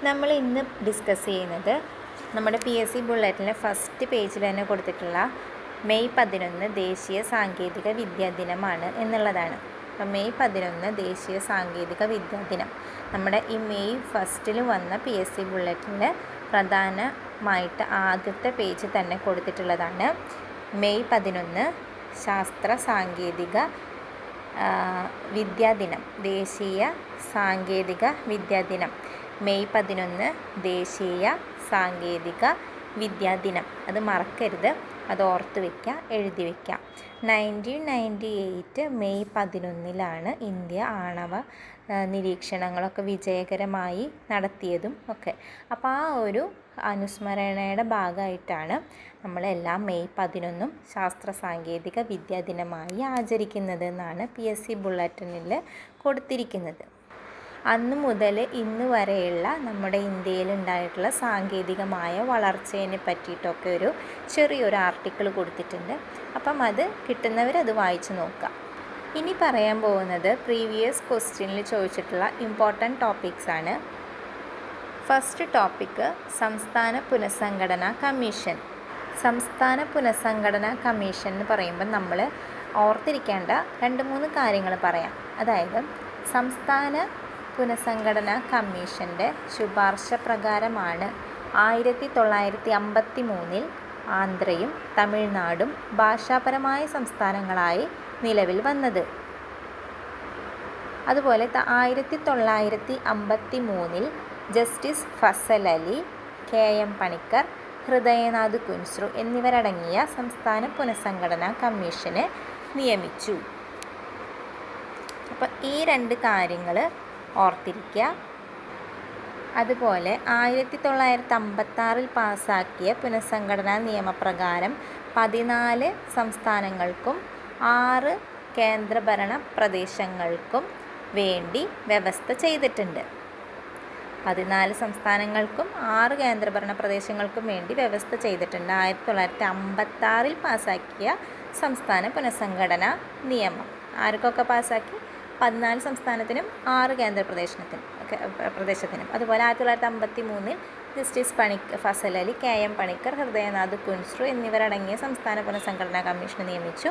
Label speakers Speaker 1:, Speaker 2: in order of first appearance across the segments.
Speaker 1: നമ്മൾ ഇന്ന് ഡിസ്കസ് ചെയ്യുന്നത് നമ്മുടെ PSC ബുള്ളറ്റിലെ ഫസ്റ്റ് പേജിൽ തന്നെ കൊടുത്തിട്ടുള്ള മെയ് 11 ദേശീയ സാങ്കേതിക വിദ്യാ ദിനമാണ് എന്നുള്ളതാണ്. അപ്പം മെയ് 11 ദേശീയ സാങ്കേതിക വിദ്യാ ദിനം നമ്മുടെ ഈ മെയ് 1 വന്ന PSC ബുള്ളറ്റിൽ പ്രധാനമായിട്ട് ആദ്യത്തെ പേജ് തന്നെ കൊടുത്തിട്ടുള്ളതാണ്. മെയ് 11 ശാസ്ത്ര സാങ്കേതിക വിദ്യാദിനം, ദേശീയ സാങ്കേതിക വിദ്യാദിനം. മെയ് 11 ദേശീയ സാങ്കേതിക വിദ്യാദിനം. അത് മറക്കരുത്, അത് ഓർത്ത് വയ്ക്കുക, എഴുതി വയ്ക്കുക. 1998 മെയ് 11 ഇന്ത്യ ആണവ നിരീക്ഷണങ്ങളൊക്കെ വിജയകരമായി നടത്തിയതും ഒക്കെ. അപ്പോൾ ആ ഒരു അനുസ്മരണയുടെ ഭാഗമായിട്ടാണ് നമ്മളെല്ലാം മെയ് 11 ശാസ്ത്ര സാങ്കേതിക വിദ്യാ ദിനമായി ആചരിക്കുന്നത് എന്നാണ് PSC ബുള്ളറ്റിനിൽ കൊടുത്തിരിക്കുന്നത്. അന്ന് മുതൽ ഇന്ന് വരെയുള്ള നമ്മുടെ ഇന്ത്യയിൽ ഉണ്ടായിട്ടുള്ള സാങ്കേതികമായ വളർച്ചയെ പറ്റിയിട്ടൊക്കെ ഒരു ചെറിയൊരു ആർട്ടിക്കിൾ കൊടുത്തിട്ടുണ്ട്. അപ്പം അത് കിട്ടുന്നവരത് വായിച്ച് നോക്കുക. ഇനി പറയാൻ പോകുന്നത് പ്രീവിയസ് ക്വസ്റ്റ്യനിൽ ചോദിച്ചിട്ടുള്ള ഇമ്പോർട്ടൻറ്റ് ടോപ്പിക്സ് ആണ്. ഫസ്റ്റ് ടോപ്പിക്ക് സംസ്ഥാന പുനഃസംഘടനാ കമ്മീഷൻ. സംസ്ഥാന പുനഃസംഘടനാ കമ്മീഷൻ എന്ന് പറയുമ്പോൾ നമ്മൾ ഓർത്തിരിക്കേണ്ട 2-3 കാര്യങ്ങൾ പറയാം. അതായത് സംസ്ഥാന പുനഃസംഘടനാ കമ്മീഷൻ്റെ ശുപാർശ പ്രകാരമാണ് 1953 ആന്ധ്രയും തമിഴ്നാടും ഭാഷാപരമായ സംസ്ഥാനങ്ങളായി നിലവിൽ വന്നത്. അതുപോലെ 1953 ജസ്റ്റിസ് ഫസൽ അലി, KM പണിക്കർ, ഹൃദയനാഥ് കുൻസ്രു എന്നിവരടങ്ങിയ സംസ്ഥാന പുനഃസംഘടനാ കമ്മീഷനെ നിയമിച്ചു. അപ്പോൾ ഈ 2 കാര്യങ്ങൾ ഓർത്തിരിക്കുക. അതുപോലെ 1956 പാസ്സാക്കിയ പുനഃസംഘടനാ നിയമപ്രകാരം 14 സംസ്ഥാനങ്ങൾക്കും 6 കേന്ദ്രഭരണ പ്രദേശങ്ങൾക്കും വേണ്ടി വ്യവസ്ഥ ചെയ്തിട്ടുണ്ട്. 14 സംസ്ഥാനങ്ങൾക്കും 6 കേന്ദ്രഭരണ പ്രദേശങ്ങൾക്കും വേണ്ടി വ്യവസ്ഥ ചെയ്തിട്ടുണ്ട് 1956 പാസ്സാക്കിയ സംസ്ഥാന പുനഃസംഘടനാ നിയമം. ആർക്കൊക്കെ പാസ്സാക്കി? 14 സംസ്ഥാനത്തിനും 6 കേന്ദ്ര പ്രദേശത്തിനും. അതുപോലെ 1953 ജസ്റ്റിസ് ഫസൽ അലി, KM പണിക്കർ, ഹൃദയനാഥ് കുൻസ്രു എന്നിവരടങ്ങിയ സംസ്ഥാന പുനഃസംഘടനാ കമ്മീഷനെ നിയമിച്ചു.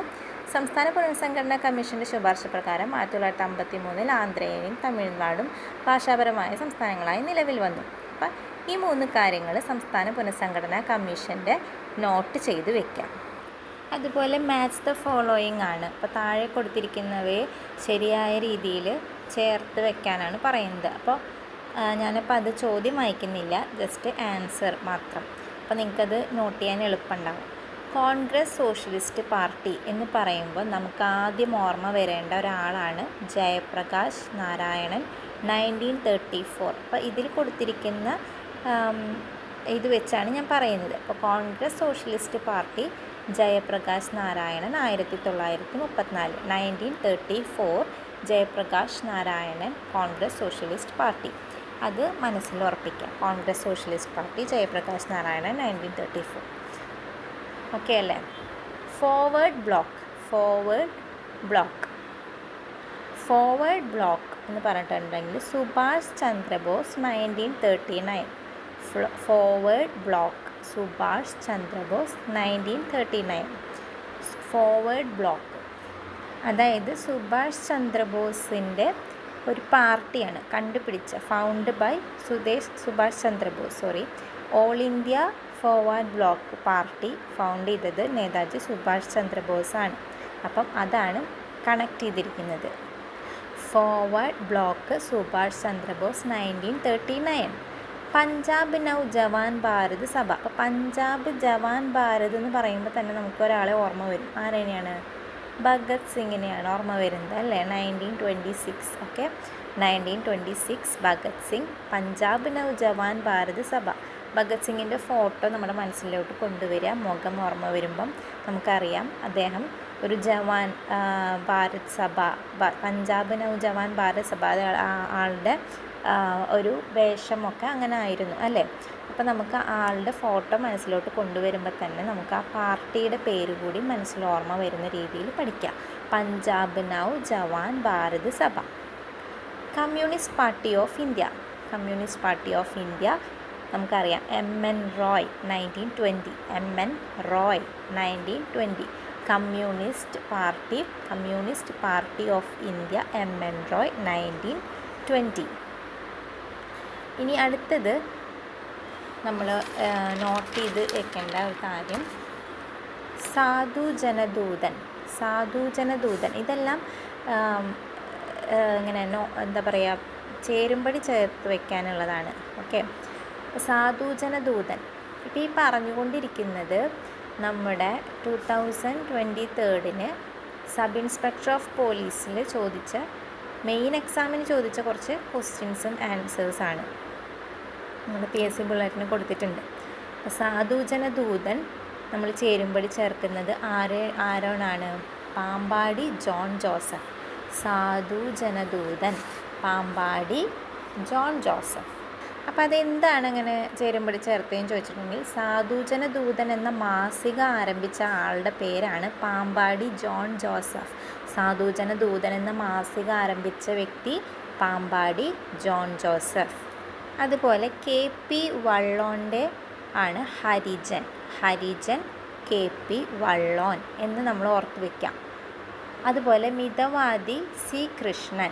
Speaker 1: സംസ്ഥാന പുനഃസംഘടനാ കമ്മീഷൻ്റെ ശുപാർശ പ്രകാരം 1953 ആന്ധ്രയും തമിഴ്നാടും ഭാഷാപരമായ സംസ്ഥാനങ്ങളായി നിലവിൽ വന്നു. അപ്പം ഈ 3 കാര്യങ്ങൾ സംസ്ഥാന പുനഃസംഘടനാ കമ്മീഷൻ്റെ നോട്ട് ചെയ്ത് വയ്ക്കാം. അതുപോലെ മാച്ച് ദ ഫോളോയിങ് ആണ്. അപ്പോൾ താഴെ കൊടുത്തിരിക്കുന്നവയെ ശരിയായ രീതിയിൽ ചേർത്ത് വെക്കാനാണ് പറയുന്നത്. അപ്പോൾ ഞാനിപ്പോൾ അത് ചോദ്യം വായിക്കുന്നില്ല, ജസ്റ്റ് ആൻസർ മാത്രം. അപ്പോൾ നിങ്ങൾക്കത് നോട്ട് ചെയ്യാൻ എളുപ്പമുണ്ടാകും. കോൺഗ്രസ് സോഷ്യലിസ്റ്റ് പാർട്ടി എന്ന് പറയുമ്പോൾ നമുക്ക് ആദ്യം ഓർമ്മ വരേണ്ട ഒരാളാണ് ജയപ്രകാശ് നാരായണൻ, 1934. അപ്പോൾ ഇതിൽ കൊടുത്തിരിക്കുന്ന ഇത് വെച്ചാണ് ഞാൻ പറയുന്നത്. അപ്പോൾ Congress Socialist Party Jayaprakash Narayanan 1934, 1934 Jayaprakash Narayanan Congress Socialist Party. അത് മനസ്സിൽ ഉറപ്പിക്കാം. Congress Socialist Party Jayaprakash Narayanan 1934. Okay അല്ലേ? ഫോർവേഡ് ബ്ലോക്ക് എന്ന് പറഞ്ഞിട്ടുണ്ടെങ്കിൽ Subhash Chandrabose 1939. Forward Bloc Subhash Chandrabose 1939. Forward Bloc അതായത് സുഭാഷ് ചന്ദ്രബോസിൻ്റെ ഒരു പാർട്ടിയാണ് found by Subhash Chandrabose. All India Forward Bloc party found ചെയ്തത് നേതാജി സുഭാഷ് ചന്ദ്രബോസ് ആണ്. അപ്പം അതാണ് കണക്ട് ചെയ്തിരിക്കുന്നത്. Forward Bloc Subhash Chandrabose 1939. Punjab now ജവാൻ ഭാരത് സഭ. അപ്പോൾ പഞ്ചാബ് ജവാൻ ഭാരത് എന്ന് പറയുമ്പോൾ തന്നെ നമുക്ക് ഒരാളെ ഓർമ്മ വരും. ആരെയാണ്? ഭഗത് സിംഗിനെയാണ് ഓർമ്മ വരുന്നത് അല്ലേ? 1926. ഓക്കെ, 1926 ഭഗത് സിംഗ്. പഞ്ചാബ് നൗ ജവാൻ ഭാരത് സഭ. ഭഗത് സിംഗിൻ്റെ ഫോട്ടോ നമ്മുടെ മനസ്സിലോട്ട് കൊണ്ടുവരിക. മുഖം ഓർമ്മ വരുമ്പം നമുക്കറിയാം അദ്ദേഹം ഒരു ജവാൻ ഭാരത് സഭ, പഞ്ചാബ് നൗ ജവാൻ ഭാരത് സഭ, ആളുടെ ഒരു വേഷമൊക്കെ അങ്ങനെ ആയിരുന്നു അല്ലേ? അപ്പോൾ നമുക്ക് ആളുടെ ഫോട്ടോ മനസ്സിലോട്ട് കൊണ്ടുവരുമ്പോൾ തന്നെ നമുക്ക് ആ പാർട്ടിയുടെ പേര് കൂടി മനസ്സിൽ ഓർമ്മ വരുന്ന രീതിയിൽ പഠിക്കാം. പഞ്ചാബ് നൗ ജവാൻ ഭാരത് സഭ. Communist party of India. Communist party of India നമുക്കറിയാം MN Roy 1920. MN Roy 1920. Communist party of India MN Roy 1920. ഇനി അടുത്തത് നമ്മൾ നോട്ട് ചെയ്ത് വെക്കേണ്ട ഒരു കാര്യം സാധുജനദൂതൻ ഇതെല്ലാം ഇങ്ങനെ എന്താ പറയുക ചേരുംപടി ചേർത്ത് വെക്കാനുള്ളതാണ്. ഓക്കെ, അപ്പോൾ സാധുജനദൂതൻ ഇപ്പോൾ ഈ പറഞ്ഞുകൊണ്ടിരിക്കുന്നത് നമ്മുടെ 2023 സബ് ഇൻസ്പെക്ടർ ഓഫ് പോലീസിൽ ചോദിച്ച മെയിൻ എക്സാമിന് ചോദിച്ച കുറച്ച് ക്വസ്റ്റ്യൻസും ആൻസേഴ്സാണ്. നമ്മുടെ PSC ബുള്ളറ്റിന് കൊടുത്തിട്ടുണ്ട്. അപ്പോൾ സാധുജനദൂതൻ നമ്മൾ ചേരുംപടി ചേർക്കുന്നത് ആരോടാണ്? പാമ്പാടി ജോൺ ജോസഫ്. സാധുജനദൂതൻ പാമ്പാടി ജോൺ ജോസഫ്. അപ്പോൾ അതെന്താണ് അങ്ങനെ ചേരുംപടി ചേർത്തതെന്ന് ചോദിച്ചിട്ടുണ്ടെങ്കിൽ സാധുജനദൂതൻ എന്ന മാസിക ആരംഭിച്ച ആളുടെ പേരാണ് പാമ്പാടി ജോൺ ജോസഫ്. സാധുജനദൂതൻ എന്ന മാസിക ആരംഭിച്ച വ്യക്തി പാമ്പാടി ജോൺ ജോസഫ്. അതുപോലെ KP വള്ളോൻ്റെ ആണ് ഹരിജൻ KP വള്ളോൻ എന്ന് നമ്മൾ ഓർത്ത് വയ്ക്കാം. അതുപോലെ മിതവാദി C കൃഷ്ണൻ,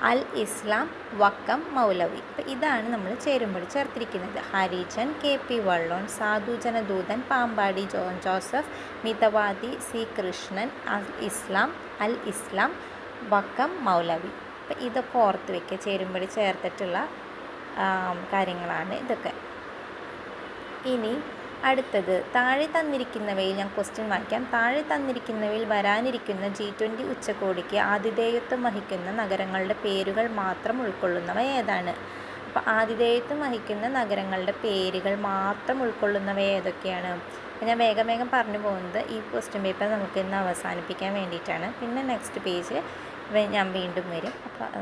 Speaker 1: അൽ ഇസ്ലാം വക്കം മൗലവി. അപ്പോൾ ഇതാണ് നമ്മൾ ചേരുംപടി ചേർത്തിരിക്കുന്നത്. Harijan, KP Vallon, Sadhujanadoothan Pampady John Joseph, Mithavadi C Krishnan, Al Islam Vakkom Moulavi. അപ്പോൾ ഇതൊക്കെ ഓർത്ത് വയ്ക്കുക. ചേരുംപടി ചേർത്തിട്ടുള്ള കാര്യങ്ങളാണ് ഇതൊക്കെ. ഇനി അടുത്തത് താഴെ തന്നിരിക്കുന്നവയിൽ ഞാൻ ക്വസ്റ്റ്യൻ വായിക്കാം. താഴെ തന്നിരിക്കുന്നവയിൽ വരാനിരിക്കുന്ന G20 ഉച്ചകോടിക്ക് ആതിഥേയത്വം വഹിക്കുന്ന നഗരങ്ങളുടെ പേരുകൾ മാത്രം ഉൾക്കൊള്ളുന്നവ ഏതാണ്? അപ്പോൾ ആതിഥേയത്വം വഹിക്കുന്ന നഗരങ്ങളുടെ പേരുകൾ മാത്രം ഉൾക്കൊള്ളുന്നവ ഏതൊക്കെയാണ്? ഞാൻ വേഗം പറഞ്ഞു പോകുന്നത് ഈ ക്വസ്റ്റ്യൻ പേപ്പർ നമുക്ക് ഇന്ന് അവസാനിപ്പിക്കാൻ വേണ്ടിയിട്ടാണ്. പിന്നെ നെക്സ്റ്റ് പേജ് ഞാൻ വീണ്ടും വരും.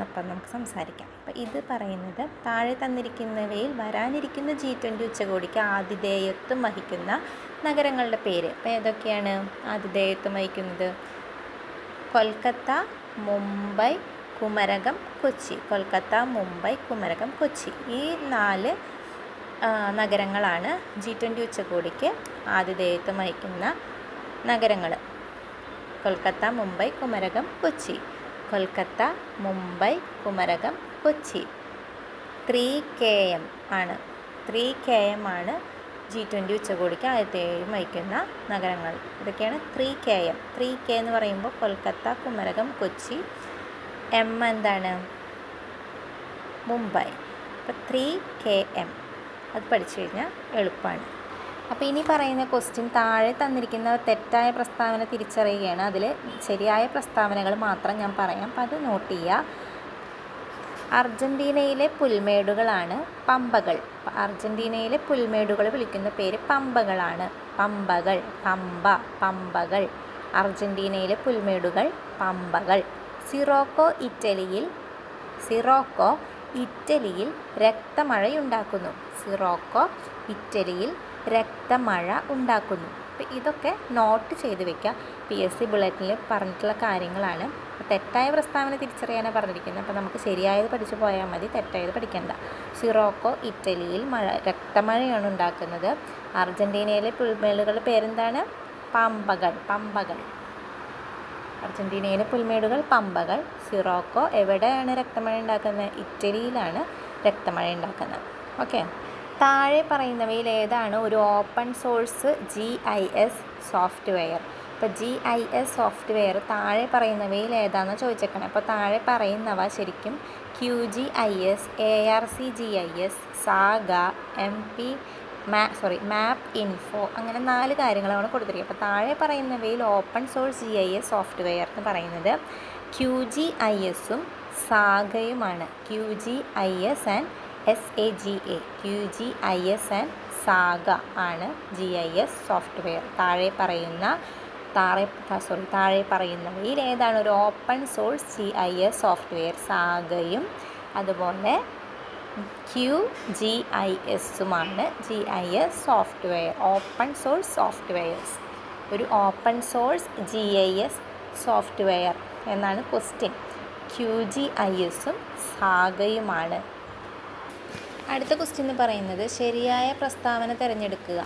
Speaker 1: അപ്പം നമുക്ക് സംസാരിക്കാം. അപ്പോൾ ഇത് പറയുന്നത് താഴെ തന്നിരിക്കുന്നവയിൽ വരാനിരിക്കുന്ന G20 ഉച്ചകോടിക്ക് ആതിഥേയത്വം വഹിക്കുന്ന നഗരങ്ങളുടെ പേര്. അപ്പോൾ ഏതൊക്കെയാണ് ആതിഥേയത്വം വഹിക്കുന്നത്? കൊൽക്കത്ത, മുംബൈ, കുമരകം, കൊച്ചി. കൊൽക്കത്ത, മുംബൈ, കുമരകം, കൊച്ചി. ഈ 4 നഗരങ്ങളാണ് G20 ഉച്ചകോടിക്ക് ആതിഥേയത്വം വഹിക്കുന്ന നഗരങ്ങൾ. കൊൽക്കത്ത, മുംബൈ, കുമരകം, കൊച്ചി. കൊൽക്കത്ത, മുംബൈ, കുമരകം, കൊച്ചി. 3KM ആണ്. 3KM ആണ് G20 ഉച്ചകോടിക്ക് ആതിഥേയത്വം വഹിക്കുന്ന നഗരങ്ങൾ. ഇതൊക്കെയാണ് 3KM. 3K എന്ന് പറയുമ്പോൾ കൊൽക്കത്ത, കുമരകം, കൊച്ചി. M എന്താണ്? മുംബൈ. അപ്പോൾ 3KM അത് പഠിച്ചു കഴിഞ്ഞാൽ എളുപ്പമാണ്. അപ്പോൾ ഇനി പറയുന്ന ക്വസ്റ്റ്യൻ താഴെ തന്നിരിക്കുന്ന തെറ്റായ പ്രസ്താവന തിരിച്ചറിയുകയാണ്. അതിൽ ശരിയായ പ്രസ്താവനകൾ മാത്രം ഞാൻ പറയാം. അപ്പോൾ അത് നോട്ട് ചെയ്യുക. അർജൻറ്റീനയിലെ പുൽമേടുകളാണ് പമ്പകൾ. അർജൻറ്റീനയിലെ പുൽമേടുകൾ വിളിക്കുന്ന പേര് പമ്പകളാണ്. പമ്പകൾ. അർജൻറ്റീനയിലെ പുൽമേടുകൾ പമ്പകൾ. സിറോക്കോ ഇറ്റലിയിൽ രക്തമഴയുണ്ടാക്കുന്നു. അപ്പോൾ ഇതൊക്കെ നോട്ട് ചെയ്ത് വെക്കുക. PSC ബുള്ളറ്റിൽ പറഞ്ഞിട്ടുള്ള കാര്യങ്ങളാണ്. തെറ്റായ പ്രസ്താവന തിരിച്ചറിയാനാണ് പറഞ്ഞിരിക്കുന്നത്. അപ്പോൾ നമുക്ക് ശരിയായത് പഠിച്ചു പോയാൽ മതി, തെറ്റായത് പഠിക്കണ്ട. സിറോക്കോ ഇറ്റലിയിൽ രക്തമഴയാണ് ഉണ്ടാക്കുന്നത്. അർജൻറ്റീനയിലെ പുൽമേടുകളുടെ പേരെന്താണ്? പമ്പകൾ. അർജൻറ്റീനയിലെ പുൽമേടുകൾ പമ്പകൾ. സിറോക്കോ എവിടെയാണ് രക്തമഴ ഉണ്ടാക്കുന്നത്? ഇറ്റലിയിലാണ് രക്തമഴ ഉണ്ടാക്കുന്നത്. ഓക്കെ, താഴെ പറയുന്നവയിൽ ഏതാണ് ഒരു ഓപ്പൺ സോഴ്സ് GIS സോഫ്റ്റ്വെയർ? ഇപ്പോൾ GIS സോഫ്റ്റ്വെയർ താഴെ പറയുന്നവയിൽ ഏതാണെന്ന് ചോദിച്ചേക്കണം. അപ്പോൾ താഴെ പറയുന്നവ ശരിക്കും QGIS, ARCGIS, സാഗ, മാപ്പ് ഇൻഫോ, അങ്ങനെ 4 കാര്യങ്ങളാണ് കൊടുത്തിരിക്കുന്നത്. അപ്പോൾ താഴെ പറയുന്നവയിൽ ഓപ്പൺ സോഴ്സ് GIS സോഫ്റ്റ്വെയർ എന്ന് പറയുന്നത് QGIS-ഉം സാഗയുമാണ്. QGIS and SAGA. QGIS and saga ആണ് GIS സോഫ്റ്റ്വെയർ. താഴെ പറയുന്നവയിൽ ഏതാണ് ഒരു ഓപ്പൺ സോഴ്സ് GIS സോഫ്റ്റ്വെയർ? സാഗയും അതുപോലെ QGIS-ഉമാണ് GIS software. Open source softwares. ഒരു ഓപ്പൺ സോഴ്സ് GIS സോഫ്റ്റ്വെയർ എന്നാണ് ക്വസ്റ്റ്യൻ. QGIS-ഉം സാഗയുമാണ്. അടുത്ത ക്വസ്റ്റ്യൻ എന്ന് പറയുന്നത് ശരിയായ പ്രസ്താവന തിരഞ്ഞെടുക്കുക.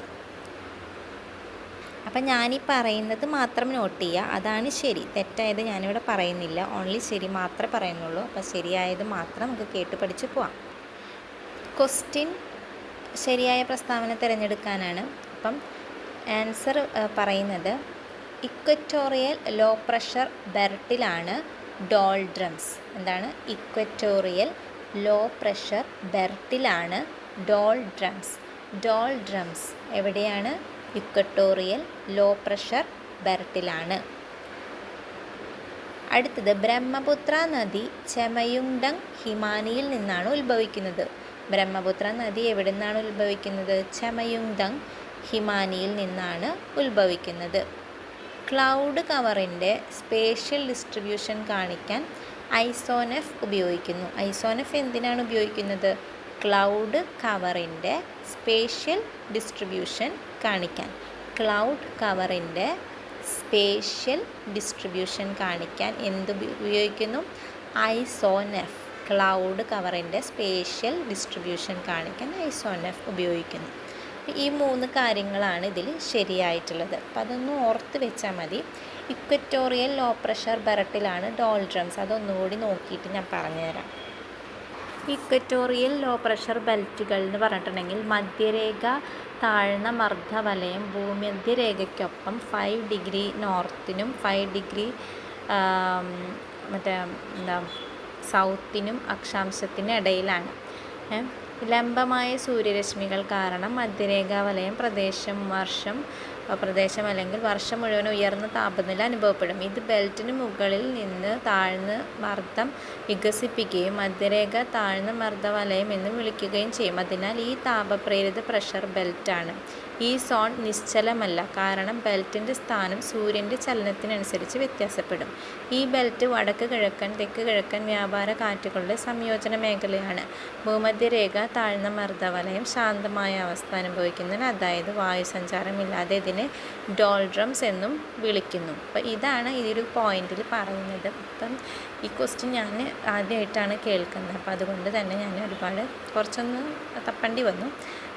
Speaker 1: അപ്പം ഞാനീ പറയുന്നത് മാത്രം നോട്ട് ചെയ്യുക, അതാണ് ശരി. തെറ്റായത് ഞാനിവിടെ പറയുന്നില്ല, ഓൺലി ശരി മാത്രമേ പറയുന്നുള്ളൂ. അപ്പം ശരിയായത് മാത്രം നമുക്ക് കേട്ട് പഠിച്ച് പോവാം. ക്വസ്റ്റ്യൻ ശരിയായ പ്രസ്താവന തിരഞ്ഞെടുക്കാനാണ്. അപ്പം ആൻസർ പറയുന്നത് ഇക്വറ്റോറിയൽ ലോ പ്രഷർ ബെർട്ടിലാണ് ഡോൾഡ്രംസ്. എന്താണ്? ഇക്വറ്റോറിയൽ ലോ പ്രഷർ ബെർട്ടിലാണ് ഡോൾഡ്രംസ്. ഡോൾഡ്രംസ് എവിടെയാണ്? ഇക്വറ്റോറിയൽ ലോ പ്രഷർ ബെർട്ടിലാണ്. അടുത്തത് ബ്രഹ്മപുത്ര നദി ചെമയുങ്ഡങ് ഹിമാനിയിൽ നിന്നാണ് ഉത്ഭവിക്കുന്നത്. ബ്രഹ്മപുത്ര നദി എവിടെ നിന്നാണ് ഉത്ഭവിക്കുന്നത്? ചെമയുങ്ഡങ് ഹിമാനിയിൽ നിന്നാണ് ഉത്ഭവിക്കുന്നത്. ക്ലൗഡ് കവറിൻ്റെ സ്പേഷ്യൽ ഡിസ്ട്രിബ്യൂഷൻ കാണിക്കാൻ ഐസോനെഫ് ഉപയോഗിക്കുന്നു. ഐസോനെഫ് എന്തിനാണ് ഉപയോഗിക്കുന്നത്? ക്ലൗഡ് കവറിൻ്റെ സ്പേഷ്യൽ ഡിസ്ട്രിബ്യൂഷൻ കാണിക്കാൻ. ക്ലൗഡ് കവറിൻ്റെ സ്പേഷ്യൽ ഡിസ്ട്രിബ്യൂഷൻ കാണിക്കാൻ എന്ത് ഉപയോഗിക്കുന്നു? ഐസോനെഫ്. ക്ലൗഡ് കവറിൻ്റെ സ്പേഷ്യൽ ഡിസ്ട്രിബ്യൂഷൻ കാണിക്കാൻ ഐസോനെഫ് ഉപയോഗിക്കുന്നു. ഈ 3 കാര്യങ്ങളാണ് ഇതിൽ ശരിയായിട്ടുള്ളത്. അപ്പം അതൊന്ന് ഓർത്ത് വെച്ചാൽ മതി. ഇക്വറ്റോറിയൽ ലോ പ്രഷർ ബെർട്ടിലാണ് ഡോൾഡ്രംസ്. അതൊന്നുകൂടി നോക്കിയിട്ട് ഞാൻ പറഞ്ഞുതരാം. ഇക്വറ്റോറിയൽ ലോ പ്രഷർ ബെൽറ്റുകൾ എന്ന് പറഞ്ഞിട്ടുണ്ടെങ്കിൽ മധ്യരേഖ താഴ്ന്ന മർദ്ദവലയം ഭൂമധ്യരേഖയ്ക്കൊപ്പം 5 ഡിഗ്രി നോർത്തിനും 5 ഡിഗ്രി സൗത്തിനും അക്ഷാംശത്തിനും ഇടയിലാണ്. ലംബമായ സൂര്യരശ്മികൾ കാരണം മധ്യരേഖാവലയം പ്രദേശം അല്ലെങ്കിൽ വർഷം മുഴുവൻ ഉയർന്ന താപനില അനുഭവപ്പെടും. ഇത് ബെൽറ്റിന് മുകളിൽ നിന്ന് താഴ്ന്ന മർദ്ദം വികസിപ്പിക്കുകയും മധ്യരേഖ താഴ്ന്ന മർദ്ദവലയം എന്ന് വിളിക്കുകയും ചെയ്യും. അതിനാൽ ഈ താപപ്രേരിത പ്രഷർ ബെൽറ്റാണ്. ഈ സോൺ നിശ്ചലമല്ല, കാരണം ബെൽറ്റിൻ്റെ സ്ഥാനം സൂര്യൻ്റെ ചലനത്തിനനുസരിച്ച് വ്യത്യാസപ്പെടും. ഈ ബെൽറ്റ് വടക്ക് കിഴക്കൻ തെക്ക് കിഴക്കൻ വ്യാപാര കാറ്റുകളുടെ സംയോജന മേഖലയാണ്. ഭൂമധ്യരേഖ താഴ്ന്ന മർദ്ദവലയം ശാന്തമായ അവസ്ഥ അനുഭവിക്കുന്നതിന്, അതായത് വായുസഞ്ചാരമില്ലാതെ ഇതിനെ ഡോൾഡ്രംസ് എന്നും വിളിക്കുന്നു. അപ്പോൾ ഇതാണ് ഈ ഒരു പോയിന്റിൽ പറയുന്നത്. അപ്പം ഈ ക്വസ്റ്റ്യൻ ഞാൻ ആദ്യമായിട്ടാണ് കേൾക്കുന്നത്. അപ്പോൾ അതുകൊണ്ട് തന്നെ ഞാൻ കുറച്ചൊന്ന് തപ്പേണ്ടി വന്നു.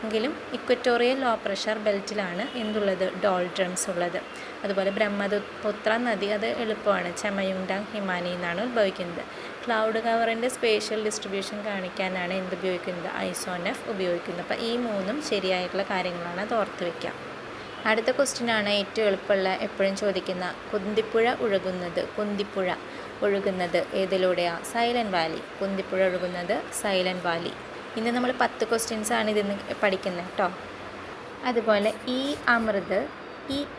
Speaker 1: എങ്കിലും ഇക്വറ്റോറിയൽ ലോ പ്രഷർ ബെൽറ്റിലാണ് എന്തുള്ളത്? ഡോൾഡ്രംസ് ഉള്ളത്. അതുപോലെ ബ്രഹ്മപുത്ര നദി, അത് എളുപ്പമാണ്, ചെമയുങ്ഡങ് ഹിമാനിയിൽ നിന്നാണ് ഉത്ഭവിക്കുന്നത്. ക്ലൗഡ് കവറിൻ്റെ സ്പേഷ്യൽ ഡിസ്ട്രിബ്യൂഷൻ കാണിക്കാനാണ് ഉപയോഗിക്കുന്നത്? ഐസോനെഫ് ഉപയോഗിക്കുന്നത്. അപ്പോൾ ഈ 3 ശരിയായിട്ടുള്ള കാര്യങ്ങളാണ്, അത് ഓർത്ത് വയ്ക്കാം. അടുത്ത ക്വസ്റ്റ്യനാണ് ഏറ്റവും എളുപ്പമുള്ള, എപ്പോഴും ചോദിക്കുന്ന കുന്തിപ്പുഴ ഒഴുകുന്നത് ഏതിലൂടെയാണ്? Silent Valley. കുന്തിപ്പുഴ ഒഴുകുന്നത് സൈലൻറ്റ് വാലി. ഇന്ന് നമ്മൾ 10 ക്വസ്റ്റ്യൻസാണ് ഇതിന്ന് പഠിക്കുന്നത് കേട്ടോ. അതുപോലെ ഈ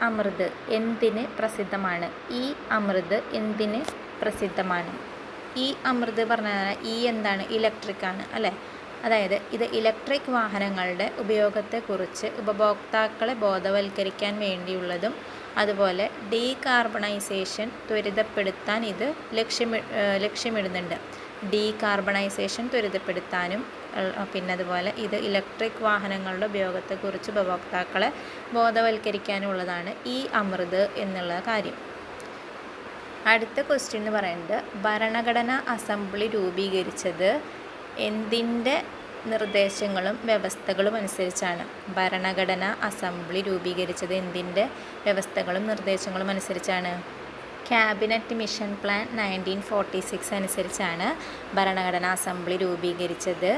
Speaker 1: അമൃത് എന്തിന് പ്രസിദ്ധമാണ്? ഈ അമൃത് എന്തിന് പ്രസിദ്ധമാണ്? ഈ അമൃത് പറഞ്ഞാൽ ഈ എന്താണ്? ഇലക്ട്രിക്കാണ് അല്ലേ? അതായത് ഇത് ഇലക്ട്രിക് വാഹനങ്ങളുടെ ഉപയോഗത്തെക്കുറിച്ച് ഉപഭോക്താക്കളെ ബോധവൽക്കരിക്കാൻ വേണ്ടിയുള്ളതും അതുപോലെ ഡീകാർബണൈസേഷൻ ത്വരിതപ്പെടുത്താൻ ഇത് ലക്ഷ്യമിടുന്നുണ്ട്. ഡീകാർബണൈസേഷൻ ത്വരിതപ്പെടുത്താനും പിന്നെ അതുപോലെ ഇത് ഇലക്ട്രിക് വാഹനങ്ങളുടെ ഉപയോഗത്തെക്കുറിച്ച് ഉപഭോക്താക്കളെ ബോധവൽക്കരിക്കാനുള്ളതാണ് ഈ അമൃത് എന്നുള്ള കാര്യം. അടുത്ത ക്വസ്റ്റ്യൻ എന്ന് പറയുന്നത് ഭരണഘടനാ അസംബ്ലി രൂപീകരിച്ചത് എന്തിൻ്റെ നിർദ്ദേശങ്ങളും വ്യവസ്ഥകളും അനുസരിച്ചാണ്? ഭരണഘടനാ അസംബ്ലി രൂപീകരിച്ചത് എന്തിൻ്റെ വ്യവസ്ഥകളും നിർദ്ദേശങ്ങളും അനുസരിച്ചാണ്? ക്യാബിനറ്റ് മിഷൻ പ്ലാൻ 1946 അനുസരിച്ചാണ് ഭരണഘടനാ അസംബ്ലി രൂപീകരിച്ചത്.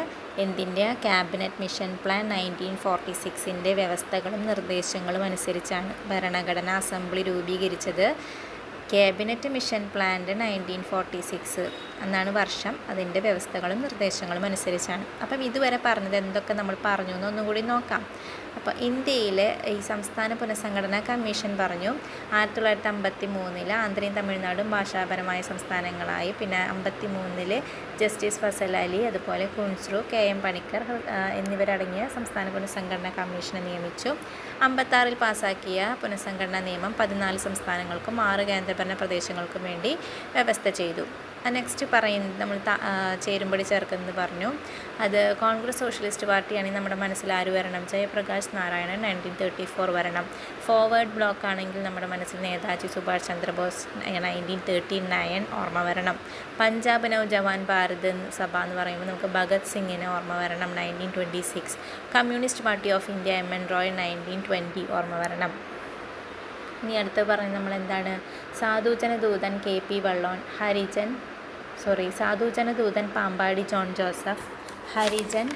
Speaker 1: എന്തിൻ്റെ? ക്യാബിനറ്റ് മിഷൻ പ്ലാൻ 1946ൻ്റെ വ്യവസ്ഥകളും നിർദ്ദേശങ്ങളും അനുസരിച്ചാണ് ഭരണഘടനാ അസംബ്ലി രൂപീകരിച്ചത്. ക്യാബിനറ്റ് മിഷൻ പ്ലാൻ്റെ 1946 എന്നാണ് വർഷം. അതിൻ്റെ വ്യവസ്ഥകളും നിർദ്ദേശങ്ങളും അനുസരിച്ചാണ്. അപ്പം ഇതുവരെ പറഞ്ഞത് എന്തൊക്കെ നമ്മൾ പറഞ്ഞു എന്നൊന്നും കൂടി നോക്കാം. അപ്പോൾ ഇന്ത്യയിലെ ഈ സംസ്ഥാന പുനഃസംഘടനാ കമ്മീഷൻ പറഞ്ഞു 1953 ആന്ധ്രയും തമിഴ്നാടും ഭാഷാപരമായ സംസ്ഥാനങ്ങളായി. പിന്നെ 53 ജസ്റ്റിസ് ഫസൽ അലി, അതുപോലെ കുൻസ്രു, KM പണിക്കർ എന്നിവരടങ്ങിയ സംസ്ഥാന പുനഃസംഘടനാ കമ്മീഷനെ നിയമിച്ചു. 56 പാസാക്കിയ പുനഃസംഘടനാ നിയമം 14 സംസ്ഥാനങ്ങൾക്കും 6 കേന്ദ്രഭരണ പ്രദേശങ്ങൾക്കും വേണ്ടി വ്യവസ്ഥ ചെയ്തു. നെക്സ്റ്റ് പറയുന്നത് നമ്മൾ ചേരുംപടി ചേർക്കുന്നത് പറഞ്ഞു. അത് കോൺഗ്രസ് സോഷ്യലിസ്റ്റ് പാർട്ടിയാണെങ്കിൽ നമ്മുടെ മനസ്സിൽ ആര് വരണം? ജയപ്രകാശ് നാരായണൻ 1934 വരണം. ഫോർവേഡ് ബ്ലോക്ക് ആണെങ്കിൽ നമ്മുടെ മനസ്സിൽ നേതാജി സുഭാഷ് ചന്ദ്രബോസ് 1939 ഓർമ്മ വരണം. പഞ്ചാബ് നൗജവാൻ ഭാരത് സഭ എന്ന് പറയുമ്പോൾ നമുക്ക് ഭഗത് സിംഗിനെ ഓർമ്മ വരണം 1926. Communist party of India M N Roy 1920 ഓർമ്മ വരണം. ഇനി അടുത്ത് പറയുന്നത് നമ്മൾ എന്താണ്? Sadhujanadoothan K P Vallon, Sadhujanadoothan Pampady John Joseph, Harijan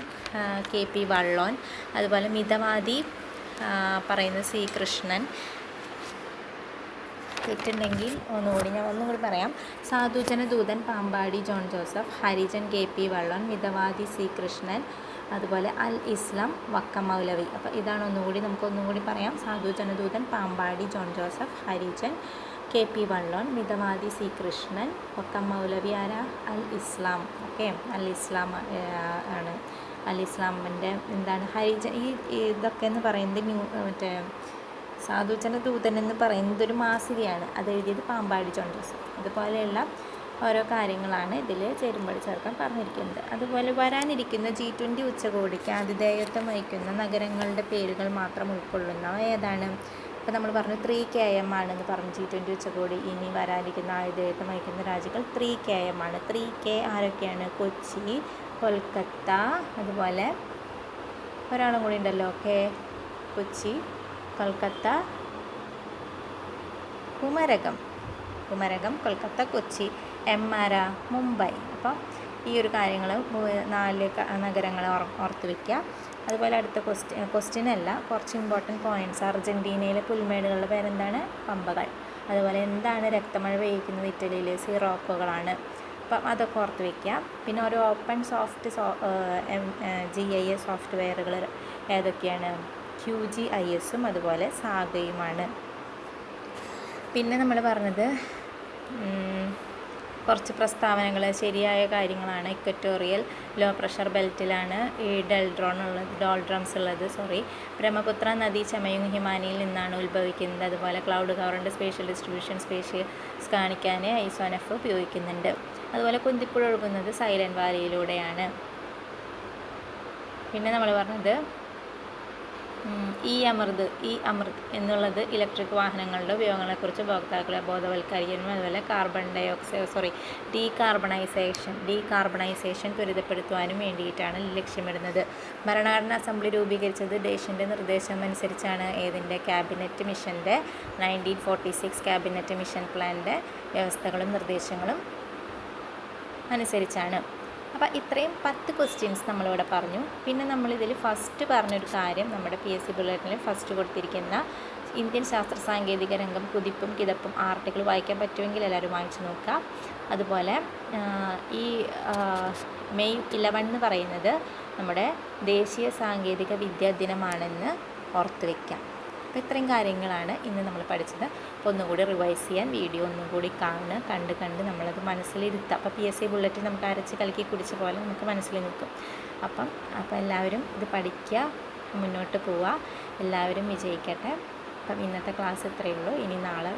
Speaker 1: K P Vallon, അതുപോലെ മിതവാദി പറയുന്നത് സി കൃഷ്ണൻ. തെറ്റുണ്ടെങ്കിൽ ഒന്നുകൂടി പറയാം. Sadhujanadoothan Pampady John Joseph, Harijan K P Vallon, Mithavadi C Krishnan, അതുപോലെ അൽ ഇസ്ലാം വക്കം മൗലവി. അപ്പോൾ ഇതാണ് നമുക്കൊന്നുകൂടി പറയാം. Sadhujanadoothan Pampady John Joseph, Harijan K P Vallon, Mithavadi C Krishnan, Vakkom മൗലവി ആരാ? അൽ ഇസ്ലാം. ഓക്കെ, അൽ ഇസ്ലാം ആണ്. അൽ ഇസ്ലാമിൻ്റെ എന്താണ് ഹരിജൻ ഇതൊക്കെ എന്ന് പറയുന്നത് മറ്റേ സാധുജനദൂതൻ എന്ന് പറയുന്നത് ഒരു മാസികയാണ്. അതെഴുതിയത് പാമ്പാടി ജോൺ ജോസഫ്. അതുപോലെയുള്ള ഓരോ കാര്യങ്ങളാണ് ഇതിൽ ചേരുംപടി ചേർക്കാൻ പറഞ്ഞിരിക്കുന്നത്. അതുപോലെ വരാനിരിക്കുന്ന G20 ഉച്ചകോടിക്ക് ആതിഥേയത്വം വഹിക്കുന്ന നഗരങ്ങളുടെ പേരുകൾ മാത്രം ഉൾക്കൊള്ളുന്നവ ഏതാണ്? ഇപ്പോൾ നമ്മൾ പറഞ്ഞു 3KM ആണെന്ന് പറഞ്ഞു G20 ഉച്ചകോടി. ഇനി വരാനിരിക്കുന്ന ആതിഥേയത്വം വഹിക്കുന്ന രാജ്യങ്ങൾ 3KM ആണ്. 3K ആരൊക്കെയാണ്? കൊച്ചി, കൊൽക്കത്ത, അതുപോലെ ഒരാളും കൂടി ഉണ്ടല്ലോ. ഓക്കെ, കൊച്ചി, കൊൽക്കത്ത, കുമരകം, കൊൽക്കത്ത, കൊച്ചി. ആരാ? മുംബൈ. അപ്പം ഈ ഒരു കാര്യങ്ങൾ 4 നഗരങ്ങൾ ഓർത്ത് വയ്ക്കുക. അതുപോലെ അടുത്ത ക്വസ്റ്റ്യൻ അല്ല, കുറച്ച് ഇമ്പോർട്ടൻറ്റ് പോയിൻറ്റ്സ്. അർജൻറ്റീനയിലെ പുൽമേടുകളുടെ പേരെന്താണ്? പമ്പകൾ. അതുപോലെ എന്താണ് രക്തമഴ പെയ്യിക്കുന്നത് ഇറ്റലിയിൽ? സിറോക്കോകളാണ്. അപ്പം അതൊക്കെ ഓർത്ത് വയ്ക്കുക. പിന്നെ ഒരു ഓപ്പൺ സോഫ്റ്റ് GIS സോഫ്റ്റ്വെയറുകൾ ഏതൊക്കെയാണ്? QGIS-ഉം അതുപോലെ സാഗയുമാണ്. പിന്നെ നമ്മൾ പറഞ്ഞത് കുറച്ച് പ്രസ്താവനകൾ ശരിയായ കാര്യങ്ങളാണ്. ഇക്വറ്റോറിയൽ ലോ പ്രഷർ ബെൽറ്റിലാണ് ഈ ഡോൾഡ്രംസ് ഉള്ളത്. ബ്രഹ്മപുത്ര നദി ചമയുങ് ഹിമാനിയിൽ നിന്നാണ് ഉത്ഭവിക്കുന്നത്. അതുപോലെ ക്ലൗഡ് കവറിൻ്റെ സ്പേഷ്യൽ ഡിസ്ട്രിബ്യൂഷൻ സ്പേഷ്യസ് കാണിക്കാൻ ഐസോനഫ് ഉപയോഗിക്കുന്നുണ്ട്. അതുപോലെ കുന്തിപ്പുഴ ഒഴുകുന്നത് സൈലൻറ്റ് വാലിയിലൂടെയാണ്. പിന്നെ നമ്മൾ പറഞ്ഞത് ഈ അമൃത് എന്നുള്ളത് ഇലക്ട്രിക് വാഹനങ്ങളുടെ ഉപയോഗങ്ങളെക്കുറിച്ച് ഉപഭോക്താക്കളെ ബോധവൽക്കരിക്കാനും അതുപോലെ ഡീകാർബണൈസേഷൻ ത്വരിതപ്പെടുത്തുവാനും വേണ്ടിയിട്ടാണ് ലക്ഷ്യമിടുന്നത്. ഭരണഘടനാ അസംബ്ലി രൂപീകരിച്ചത് ഡേഷിൻ്റെ നിർദ്ദേശമനുസരിച്ചാണ്. ഏതിൻ്റെ? ക്യാബിനറ്റ് മിഷൻ്റെ 1946 ക്യാബിനറ്റ് മിഷൻ പ്ലാനിൻ്റെ വ്യവസ്ഥകളും നിർദ്ദേശങ്ങളും അനുസരിച്ചാണ്. അപ്പോൾ ഇത്രയും 10 ക്വസ്റ്റ്യൻസ് നമ്മളിവിടെ പറഞ്ഞു. പിന്നെ നമ്മളിതിൽ ഫസ്റ്റ് പറഞ്ഞൊരു കാര്യം, നമ്മുടെ PSC ബുള്ളറ്റിനിൽ ഫസ്റ്റ് കൊടുത്തിരിക്കുന്ന ഇന്ത്യൻ ശാസ്ത്ര സാങ്കേതിക രംഗം കുതിപ്പും കിതപ്പും ആർട്ടിക്കിൾ വായിക്കാൻ പറ്റുമെങ്കിൽ എല്ലാവരും വായിച്ചു നോക്കുക. അതുപോലെ ഈ May 11 എന്ന് പറയുന്നത് നമ്മുടെ ദേശീയ സാങ്കേതിക വിദ്യാ ദിനമാണെന്ന് ഓർത്ത് വയ്ക്കാം. അപ്പോൾ ഇത്രയും കാര്യങ്ങളാണ് ഇന്ന് നമ്മൾ പഠിച്ചത്. അപ്പോൾ ഒന്നുകൂടി റിവൈസ് ചെയ്യാൻ വീഡിയോ ഒന്നും കൂടി കണ്ട് നമ്മളത് മനസ്സിലിരുത്താം. അപ്പോൾ PSC ബുള്ളറ്റിൻ നമുക്ക് അരച്ച് കലക്കി കുടിച്ച പോലെ നമുക്ക് മനസ്സിൽ നിൽക്കും. അപ്പോൾ എല്ലാവരും ഇത് പഠിക്കുക, മുന്നോട്ട് പോവുക, എല്ലാവരും വിജയിക്കട്ടെ. അപ്പം ഇന്നത്തെ ക്ലാസ് ഇത്രയേ ഉള്ളൂ. ഇനി നാളെ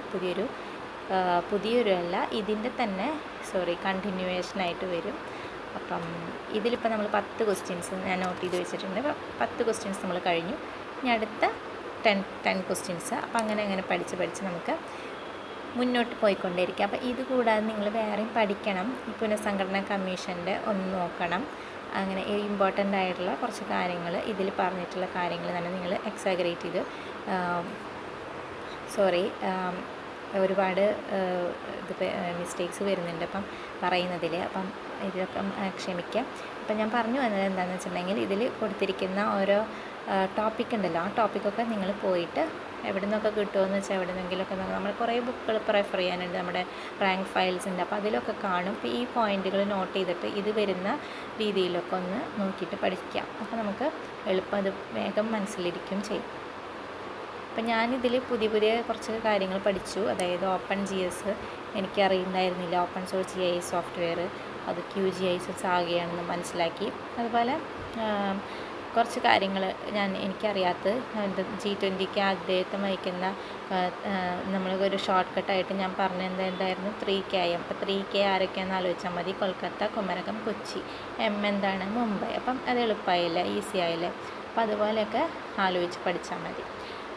Speaker 1: പുതിയൊരു അല്ല ഇതിൻ്റെ തന്നെ കണ്ടിന്യൂവേഷനായിട്ട് വരും. അപ്പം ഇതിലിപ്പോൾ നമ്മൾ 10 ക്വസ്റ്റ്യൻസ് ഞാൻ നോട്ട് ചെയ്ത് വെച്ചിട്ടുണ്ട്. 10 ക്വസ്റ്റ്യൻസ് നമ്മൾ കഴിഞ്ഞു. ഇനി അടുത്ത 10 ക്വസ്റ്റ്യൻസ്. അപ്പോൾ അങ്ങനെ പഠിച്ച് നമുക്ക് മുന്നോട്ട് പോയിക്കൊണ്ടേയിരിക്കുക. അപ്പോൾ ഇത് കൂടാതെ നിങ്ങൾ വേറെയും പഠിക്കണം. ഈ പുനഃസംഘടനാ കമ്മീഷൻ്റെ ഒന്ന് നോക്കണം. അങ്ങനെ ഇമ്പോർട്ടൻ്റ് ആയിട്ടുള്ള കുറച്ച് കാര്യങ്ങൾ ഇതിൽ പറഞ്ഞിട്ടുള്ള കാര്യങ്ങൾ തന്നെ നിങ്ങൾ എക്സാഗ്രേറ്റ് ചെയ്ത് ഒരുപാട് മിസ്റ്റേക്സ് വരുന്നുണ്ട് അപ്പം പറയുന്നതിൽ. അപ്പം ഇതിലൊക്കെ ക്ഷമിക്കാം. അപ്പം ഞാൻ പറഞ്ഞു വന്നത് എന്താണെന്ന് വെച്ചിട്ടുണ്ടെങ്കിൽ ഇതിൽ കൊടുത്തിരിക്കുന്ന ഓരോ ടോപ്പിക് ഉണ്ടല്ലോ, ആ ടോപ്പിക്കൊക്കെ നിങ്ങൾ പോയിട്ട് എവിടെ നിന്നൊക്കെ കിട്ടുമെന്ന് വെച്ചാൽ എവിടെ നിന്നെങ്കിലുമൊക്കെ നമ്മൾ കുറേ ബുക്കുകൾ ഇപ്പോൾ റെഫർ ചെയ്യാനുണ്ട്, നമ്മുടെ റാങ്ക് ഫയൽസ് ഉണ്ട്. അപ്പോൾ അതിലൊക്കെ കാണും. ഇപ്പോൾ ഈ പോയിന്റുകൾ നോട്ട് ചെയ്തിട്ട് ഇത് വരുന്ന രീതിയിലൊക്കെ ഒന്ന് നോക്കിയിട്ട് പഠിക്കാം. അപ്പോൾ നമുക്ക് എളുപ്പം അത് വേഗം മനസ്സിലിരിക്കും ചെയ്യും. അപ്പം ഞാനിതിൽ പുതിയ കുറച്ച് കാര്യങ്ങൾ പഠിച്ചു. അതായത് OpenGIS എനിക്കറിയുന്നുണ്ടായിരുന്നില്ല. ഓപ്പൺ സോഴ്സ് GIS സോഫ്റ്റ്വെയർ അത് QGIS സാഗയാണെന്ന് മനസ്സിലാക്കി. അതുപോലെ കുറച്ച് കാര്യങ്ങൾ എനിക്കറിയാത്തത് G20ക്ക് അദ്ദേഹത്തെ വഹിക്കുന്ന നമ്മളൊരു ഷോർട്ട് കട്ടായിട്ട് ഞാൻ പറഞ്ഞത് എന്തായിരുന്നു 3K. അപ്പോൾ 3K ആരൊക്കെയാണെന്ന് ആലോചിച്ചാൽ മതി. കൊൽക്കത്ത, കുമരകം, കൊച്ചി. എന്താണ്? മുംബൈ. അപ്പം അത് എളുപ്പമായില്ലേ, ഈസി ആയില്ലേ. അപ്പോൾ അതുപോലെയൊക്കെ ആലോചിച്ച് പഠിച്ചാൽ മതി.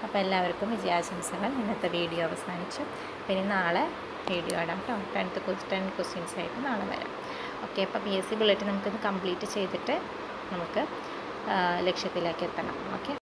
Speaker 1: അപ്പോൾ എല്ലാവർക്കും വിജയാശംസകൾ. ഇന്നത്തെ വീഡിയോ അവസാനിച്ചു. പിന്നെ നാളെ വീഡിയോ ഇടാം കേട്ടോ. 10 ക്വസ്റ്റ്യൻസ് ആയിട്ട് നാളെ വരാം. ഓക്കെ. അപ്പോൾ PSC ബുള്ളറ്റിൻ നമുക്കിത് കംപ്ലീറ്റ് ചെയ്തിട്ട് നമുക്ക് ലക്ഷ്യത്തിലേക്ക് എത്തണം. ഓക്കെ.